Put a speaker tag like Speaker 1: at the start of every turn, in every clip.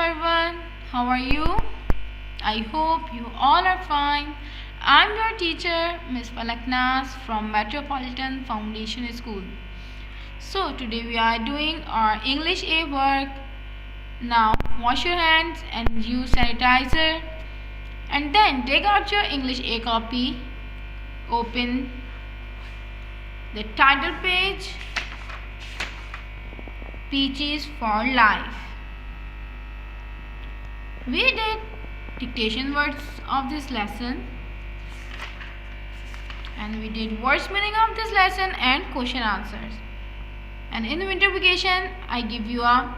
Speaker 1: everyone, how are you? I hope you all are fine. I'm your teacher, Miss Falaknas from Metropolitan Foundation School. So, today we are doing our English A work. Now, wash your hands and use sanitizer. And then take out your English A copy. Open the title page, Peaches for Life. We did dictation words of this lesson, and we did words meaning of this lesson and question answers. And in the winter vacation, I give you a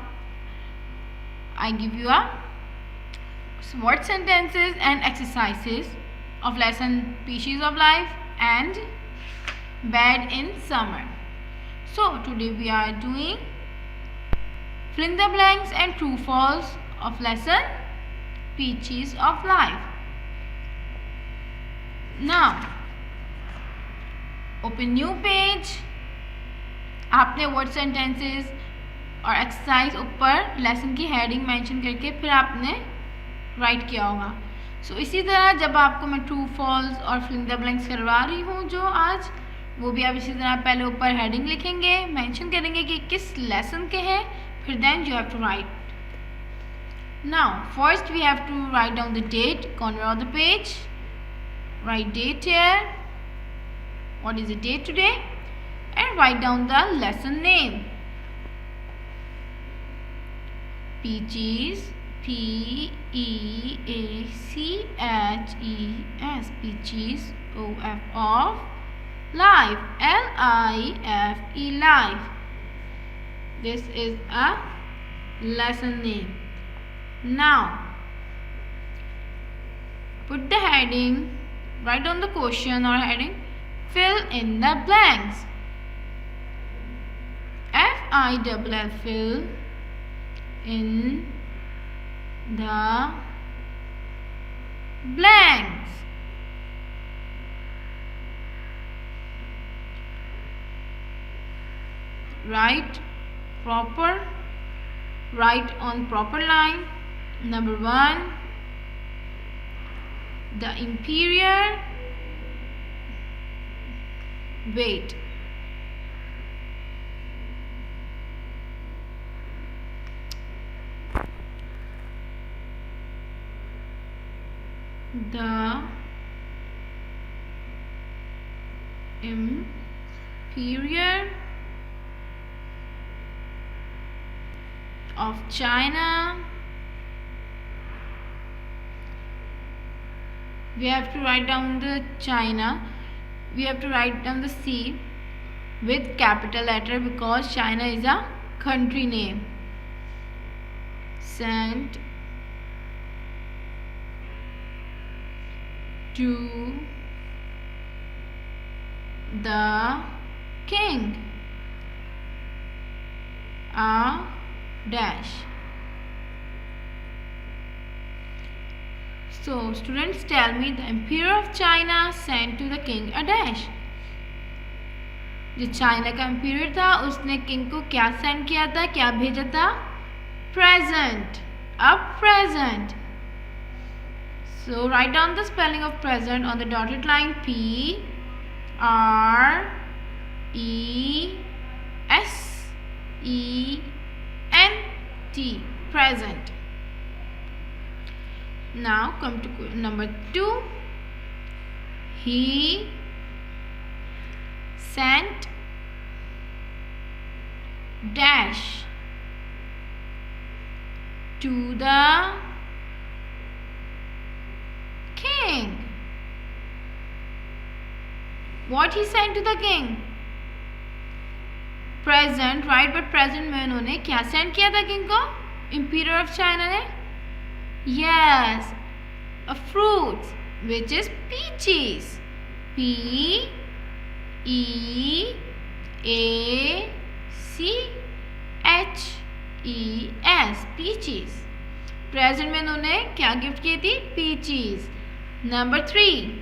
Speaker 1: word sentences and exercises of lesson Peaches of Life and Bed in Summer. So today we are doing fill in the blanks and true false of lesson Peaches of Life. Now open new page. आपने word sentences और exercise ऊपर lesson की heading mention करके फिर आपने right किया होगा. सो इसी तरह जब आपको मैं ट्रू फॉल्स और फिल इन द ब्लैंक्स करवा रही हूँ जो आज, वो भी आप इसी तरह पहले ऊपर हेडिंग लिखेंगे, मेंशन करेंगे कि किस लेसन के हैं, फिर then you have to write. Now, first we have to write down the date, corner of the page. Write date here. What is the date today? And write down the lesson name. Peaches, Peaches, Peaches, of life, Life, life. This is a lesson name. Now, put the heading, write down the question or heading, fill in the blanks. Fill, fill in the blanks. Write on proper line. Number 1, the imperial weight. The imperial of China. We have to write down the China. We have to write down the C with capital letter because China is a country name. Sent to the king a dash. So students, tell me the emperor of China sent to the king a dash. जो China का एम्पीरियर था उसने king को क्या send किया था, क्या भेजा था? Present, a present. So write down the spelling of present on the dotted line. P-R-E-S-E-N-T, present. Now come to number 2. He sent dash to the king. What he sent to the king? Present, right? But present में उन्होंने क्या send किया था king को? Emperor of China ने? Yes, a fruit which is peaches. P-E-A-C-H-E-S, peaches. Present में उन्होंने क्या गिफ्ट की थी? Peaches. Number 3,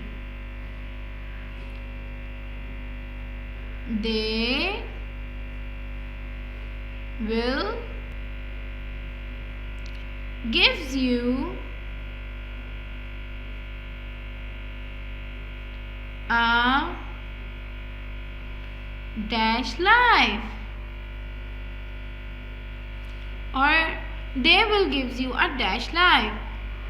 Speaker 1: they will gives you a dash life, और they will gives you a dash life.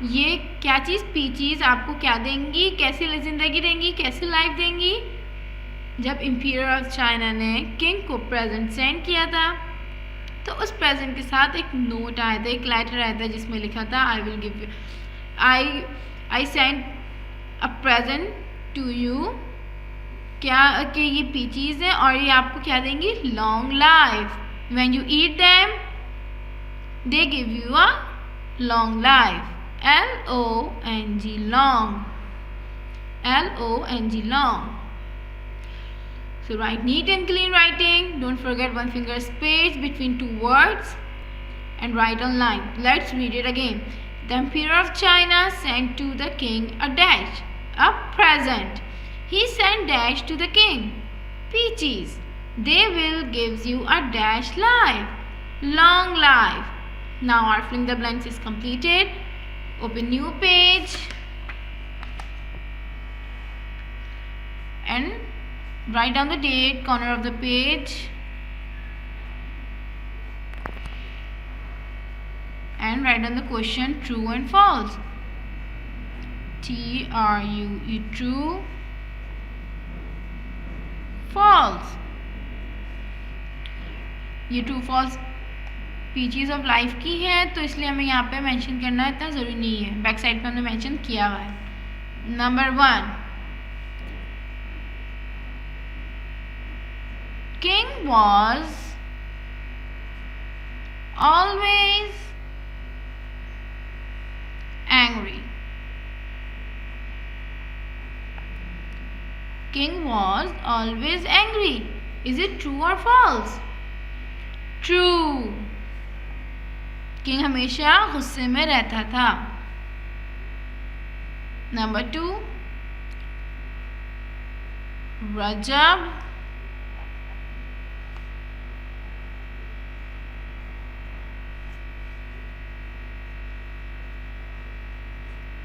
Speaker 1: ये क्या चीज़, पीचीज आपको क्या देंगी, कैसी ज़िंदगी देंगी, कैसी लाइफ देंगी? जब इंपीरियर ऑफ चाइना ने किंग को प्रेजेंट सेंड किया था तो उस प्रेजेंट के साथ एक नोट आया था, एक लेटर आया था जिसमें लिखा था I will give you, I send a present to you, क्या कि ये पीचीज है और ये आपको क्या देंगी, long life. When you eat them they give you a long life. LONG, long. LONG, long. So write neat and clean writing. Don't forget one finger space between two words and write on line. Let's read it again. The Emperor of China sent to the king a dash, a present. He sent dash to the king, peaches. They will gives you a dash life, long life. Now our fill in the blanks is completed. Open new page and write down the date, corner of the page, and write down the question true and false. TRUE, true, false. ये true false पीचीज of life की है तो इसलिए हमें यहाँ पे mention करना इतना ज़रूरी नहीं है, बैक साइड पे हमने मेंशन किया हुआ है. Number 1, king was always angry. King was always angry. Is it true और फॉल्स? ट्रू. किंग हमेशा गुस्से में रहता था. Number 2, Rajab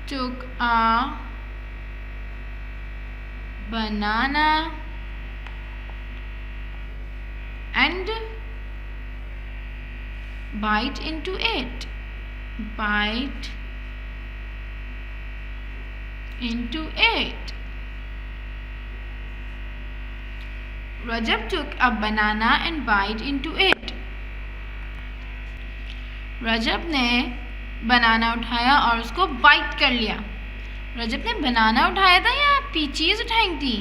Speaker 1: took a banana and bite into it. Bite into it. Rajab took a banana and bite into it. रजब ने बनाना उठाया और उसको बाइट कर लिया. रजब ने बनाना उठाया था या पीचीज उठाई थी?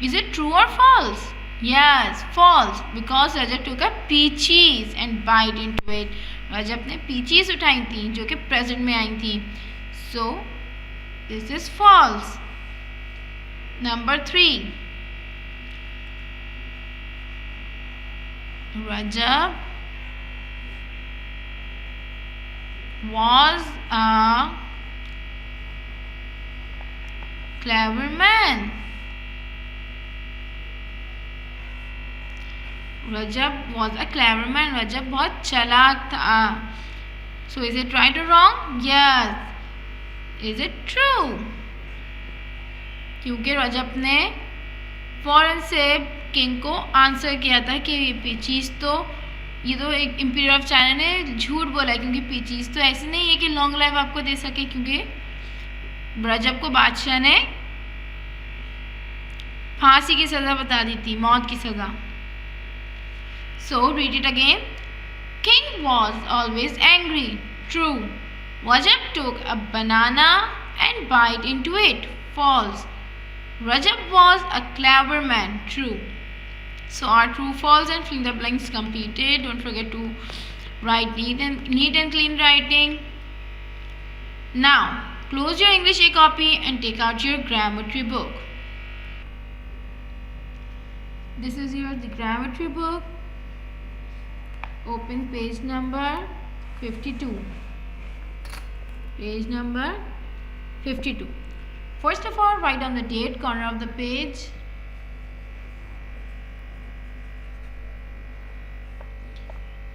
Speaker 1: इज इट ट्रू और false? Yes, false, because Rajab took a peaches and bite into it. रजब ने peaches उठाई थी जो कि present में आई थी. So, this is false. Number 3. Rajab was a clever man. Rajab was a clever man. Rajab बहुत चालाक था. So is it right or wrong? Yes. Is it true? क्योंकि रजब ने फौरन से किंग को आंसर किया था कि ये पीचीज तो एक इंपीरियर ऑफ चाइना ने झूठ बोला है, क्योंकि पीचीज तो ऐसे नहीं है कि लॉन्ग लाइफ आपको दे सके, क्योंकि रजब को बादशाह ने फांसी की सज़ा बता दी थी, मौत की सज़ा. So read it again. King was always angry. True. Rajab took a banana and bite into it. False. Rajab was a clever man. True. So our true, false and fill in the blanks completed. Don't forget to write neat and clean writing. Now close your English A copy and take out your Grammatry book. This is the Grammatry book. Open page number 52. Page number 52. First of all, write down the date, corner of the page.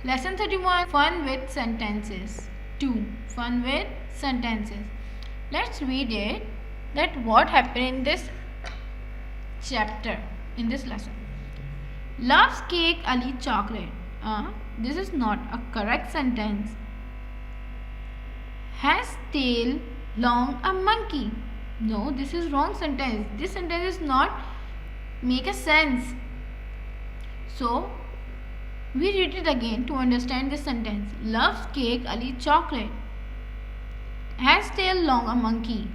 Speaker 1: Lesson 31, fun with sentences. 2, fun with sentences. Let's read it, that what happened in this chapter, in this lesson. Loves cake, Ali chocolate. This is not a correct sentence. Has tail long a monkey. No, this is wrong sentence. This sentence is not make a sense. So we read it again to understand this sentence. Loves cake, Ali chocolate. Has tail long a monkey.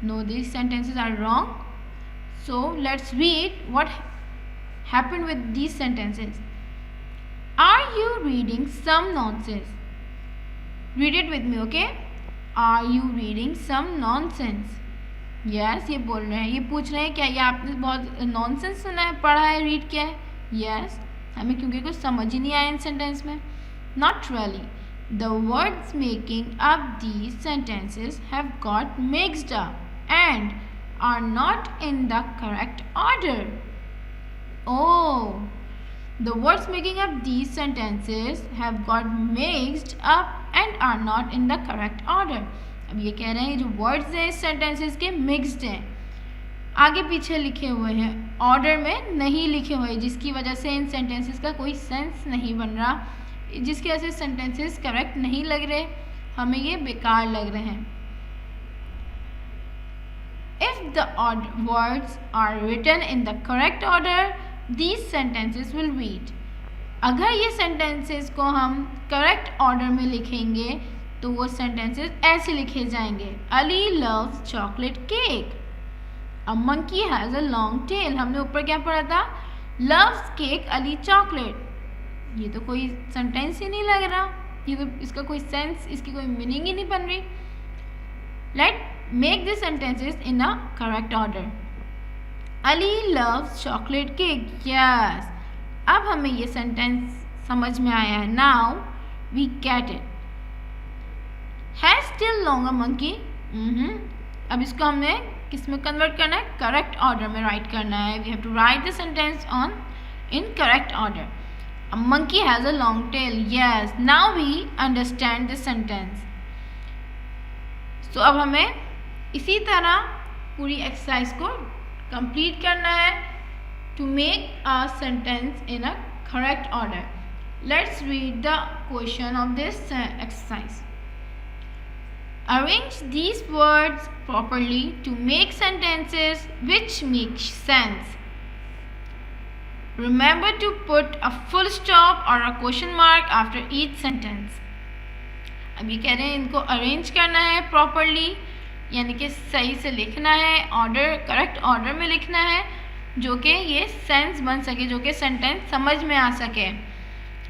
Speaker 1: No, these sentences are wrong. So let's read what happened with these sentences. Are you reading some nonsense? Read it with me, okay? Are you reading some nonsense? Yes, ये बोल रहे हैं, ये पूछ रहे हैं क्या ये आपने बहुत नॉनसेंस सुना है, पढ़ा है, रीड किया है? यस, हमें क्योंकि कुछ समझ ही नहीं आया इन सेंटेंस में. Not really. The words making up these sentences have got mixed up and are not in the correct order. Oh, the words making up these sentences have got mixed up and are not in the correct order. अब ये कह रहे हैं जो words हैं इस sentences के mixed हैं, आगे पीछे लिखे हुए हैं, order में नहीं लिखे हुए, जिसकी वजह से इन sentences का कोई sense नहीं बन रहा, जिसकी वजह से sentences correct नहीं लग रहे, हमें ये बेकार लग रहे हैं. If the words are written in the correct order, these sentences will read. अगर ये sentences को हम correct order में लिखेंगे तो वो sentences ऐसे लिखे जाएंगे. Ali loves chocolate cake. A monkey has a long tail. हमने ऊपर क्या पढ़ा था? Loves cake, Ali chocolate. ये तो कोई sentence ही नहीं लग रहा, ये तो इसका कोई sense, इसकी कोई meaning ही नहीं बन रही. Let's make the sentences in a correct order. Ali loves chocolate cake. Yes. अब हमें ये sentence समझ में आया है. Now we get it. Has still long a monkey. अब इसको हमने किस में कन्वर्ट करना है? करेक्ट ऑर्डर में राइट करना है. We have to write the sentence in correct order. A monkey has a long tail. Yes. Now we understand the sentence. So अब हमें इसी तरह पूरी एक्सरसाइज को कंप्लीट करना है to make a sentence in a correct order. Let's read the question of this exercise. Arrange these words properly to make sentences which make sense. Remember to put a full stop or a question mark after each sentence. अब ये कह रहे हैं इनको arrange करना है properly, यानी कि सही से लिखना है, ऑर्डर करेक्ट ऑर्डर में लिखना है, जो कि ये सेंस बन सके, जो कि सेंटेंस समझ में आ सके.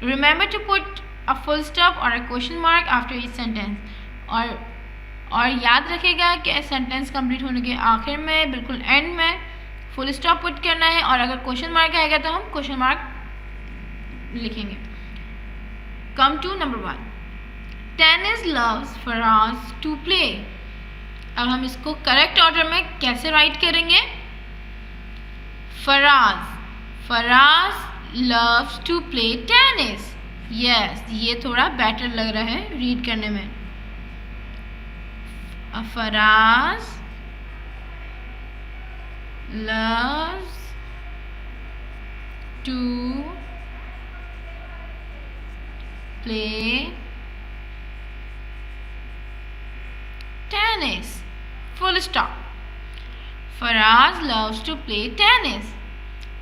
Speaker 1: Remember to put a full stop or a question mark after each sentence. और याद रखेगा कि सेंटेंस कंप्लीट होने के आखिर में, बिल्कुल एंड में फुल स्टॉप पुट करना है, और अगर क्वेश्चन मार्क आएगा तो हम क्वेश्चन मार्क लिखेंगे. Come to number 1. Tennis loves Faraz to play. अब हम इसको करेक्ट ऑर्डर में कैसे राइट करेंगे? Faraz loves to play tennis. Yes, ये थोड़ा बेटर लग रहा है रीड करने में. Faraz loves to play tennis. Full stop. Faraz loves to play tennis.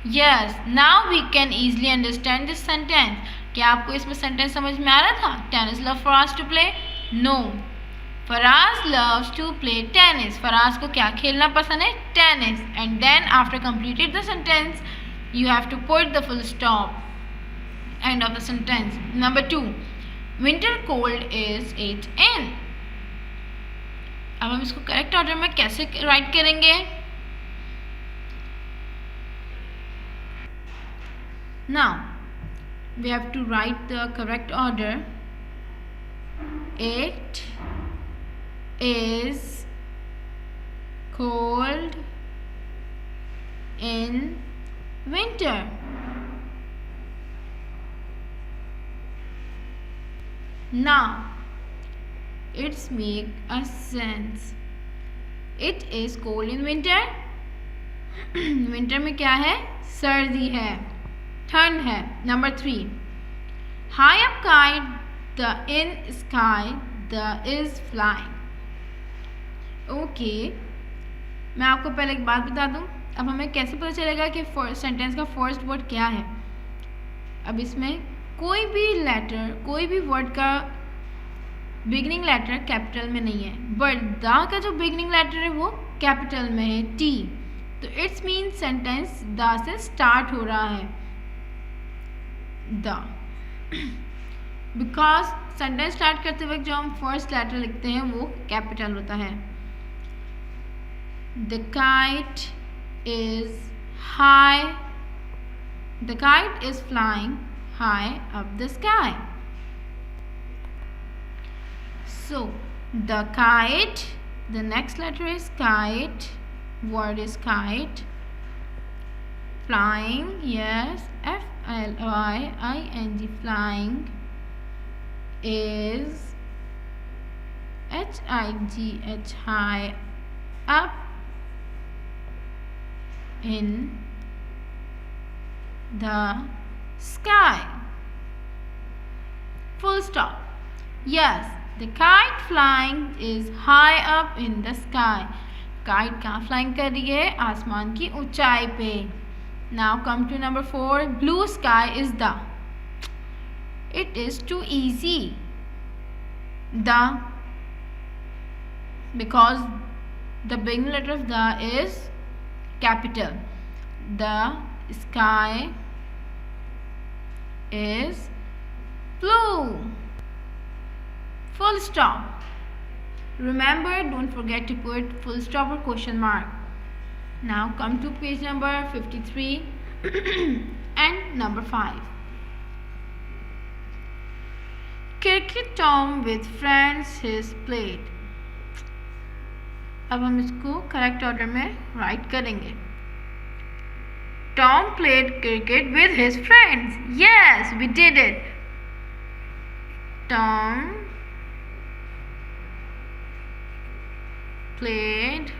Speaker 1: Yes, now we can easily understand this sentence. क्या आपको इसमें सेंटेंस समझ में आ रहा था? Tennis loves Faraz to play? No. Faraz loves to play tennis. Faraz को क्या खेलना पसंद है? Tennis. And then after completed the sentence, you have to put the full stop. End of the sentence. Number 2. Winter cold is it in. अब हम इसको correct order में कैसे राइट करेंगे? Now we have to write the correct order. It is cold in winter. Now It's make a sense. It is cold in winter. Winter में क्या है? सर्दी है, ठंड है. Number 3, high up kite the in sky the is flying. Okay, मैं आपको पहले एक बात बता दूं. अब हमें कैसे पता चलेगा कि सेंटेंस का फर्स्ट वर्ड क्या है? अब इसमें कोई भी लेटर, कोई भी वर्ड का बिगनिंग लेटर कैपिटल में नहीं है, बट द का जो बिगनिंग लेटर है वो कैपिटल में है, टी. तो इट्स मीन सेंटेंस द से स्टार्ट हो रहा है. द, बिकॉज सेंटेंस स्टार्ट करते वक्त जो हम फर्स्ट लेटर लिखते हैं वो कैपिटल होता है. The kite is high, the kite is flying high up the sky. So the kite, the next letter is kite, word is kite. Flying, yes, F-L-Y-I-N-G, flying is H-I-G-H, high, up in the sky. Full stop. Yes, the kite flying is high up in the sky. Kite कहाँ flying कर रही है? आसमान की ऊंचाई पे. Now come to number 4. Blue sky is the. It is too easy. The, because the beginning letter of the is capital. The sky is blue. Full stop. Remember, don't forget to put full stop or question mark. Now come to page number 53 and number 5. Cricket Tom with friends his played. अब हम इसको correct order में right करेंगे. Tom played cricket with his friends. Yes, we did it. Tom played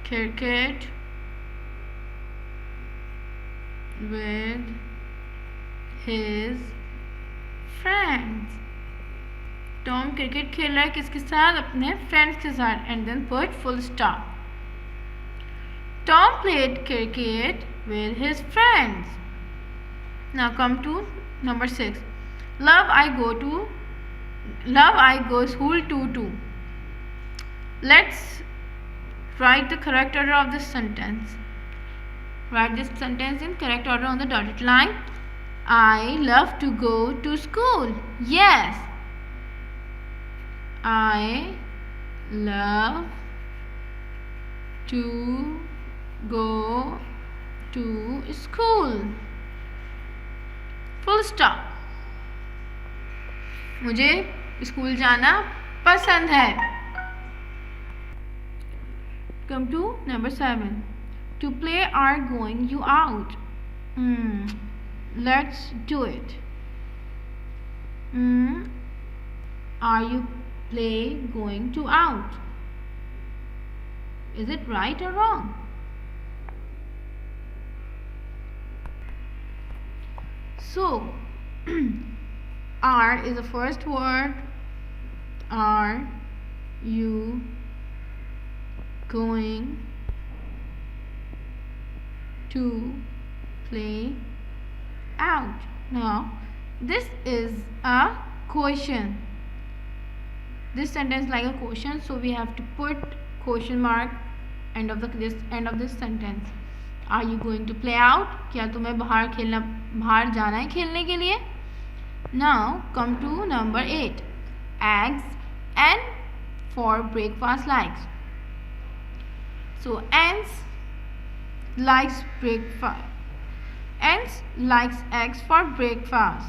Speaker 1: cricket with his friends. Tom cricket खेल रहा है किसके साथ? अपने फ्रेंड्स के साथ. And then put full stop. Tom played cricket with his friends. Now come to number 6. Love I go school to. Let's write the correct order of this sentence. Write this sentence in correct order on the dotted line. I love to go to school. Yes, I love to go to school. Full stop. मुझे school जाना पसंद है. Come to number 7. To play or going you out. Let's do it. Are you play going to out? Is it right or wrong? So are is the first word. Are you going to play out? Now this is a question. This sentence like a question, so we have to put question mark end of this sentence. Are you going to play out? क्या तुम्हें बाहर जाना है खेलने के लिए? Now come to number 8. Eggs and for breakfast likes. So ants likes breakfast. Ants likes eggs for breakfast.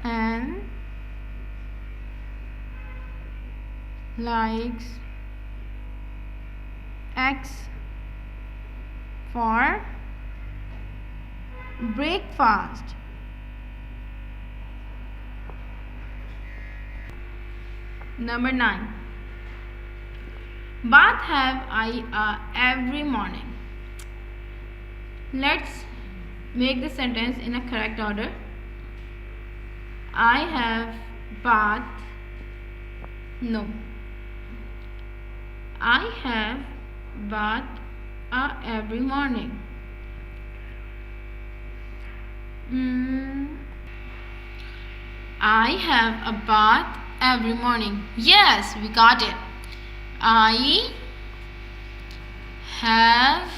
Speaker 1: And likes X for breakfast. Number 9. Bath have I every morning. Let's make the sentence in a correct order. I have bath. No. I have bath every morning. I have a bath every morning. Yes, we got it. I have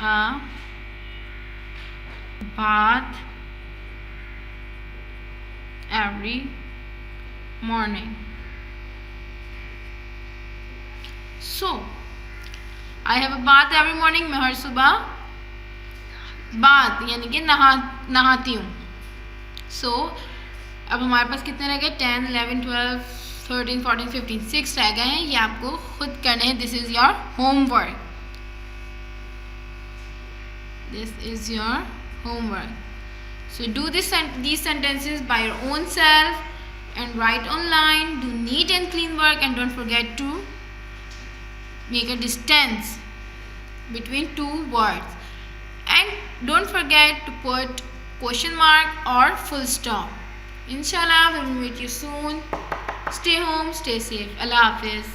Speaker 1: a bath every morning. So, I have a bath every morning. मैं हर सुबह बात यानी कि नहाती हूँ. सो अब हमारे पास कितने रह गए? 10, 11, 12, 13, 14, 15, 6 रह गए हैं. ये आपको खुद करने हैं. This is your homework. So do these sentences by your own self and write online. Do neat and clean work and don't forget to make a distance between two words. And don't forget to put question mark or full stop. Inshallah, we will meet you soon. Stay home, stay safe. Allah Hafiz.